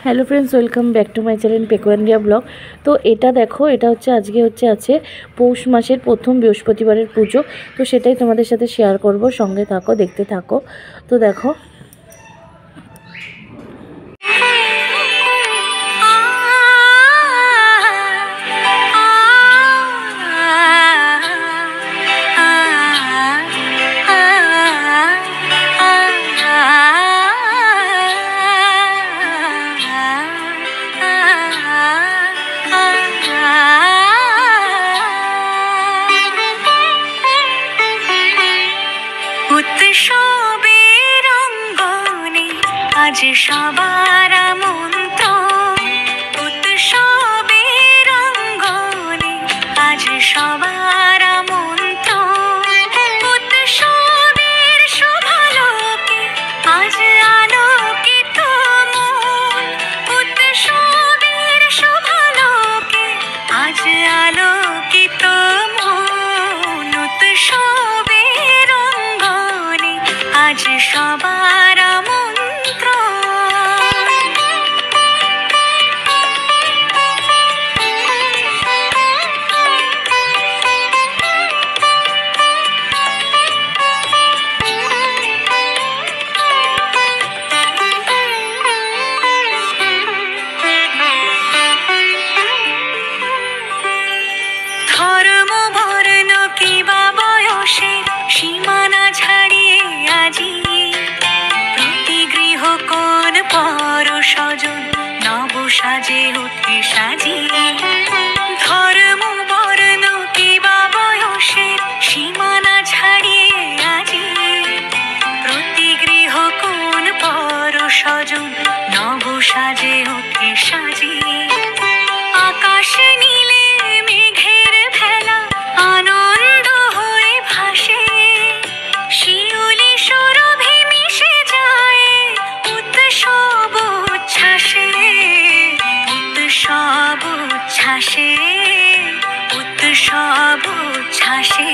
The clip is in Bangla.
Hello friends, welcome back to my channel পেকুয়ান্ডিয়া ব্লগ। তো এটা দেখো, এটা আজকে আছে পৌষ মাসের প্রথম বৃহস্পতিবারের পুজো। তো সেটাই তোমাদের সাথে শেয়ার করব, সঙ্গে থাকো, দেখতে থাকো। তো দেখো, আজ সবার আমন্ত্রণ উৎসবের অঙ্গনে, আজ সবার আমন্ত্রণ উৎসবের শুভালোকে, আজ আলোকিত মন উৎসবের শুভালোকে, আজ আলোকিত মন উৎসবের অঙ্গনে, আজ সবার সীমানা ছাড়িয়ে আজি প্রতি গৃহ কোন পর স্বজন নব সাজে উঠে সাজিয়ে। ধর্ম বর্ণ কিবা বয়সের সীমানা ছাড়িয়ে আজি প্রতি গৃহ কোন পর স্বজন নব সাজে উঠে সাজিয়ে। আকাশ নীলে মেঘের ভেলা আনন্দ হয়ে ভাসে, শিউলি সুরভি মিশে যায় উৎসব উচ্ছ্বাসে, উৎসব উচ্ছ্বাসে, উৎসব উচ্ছ্বাসে।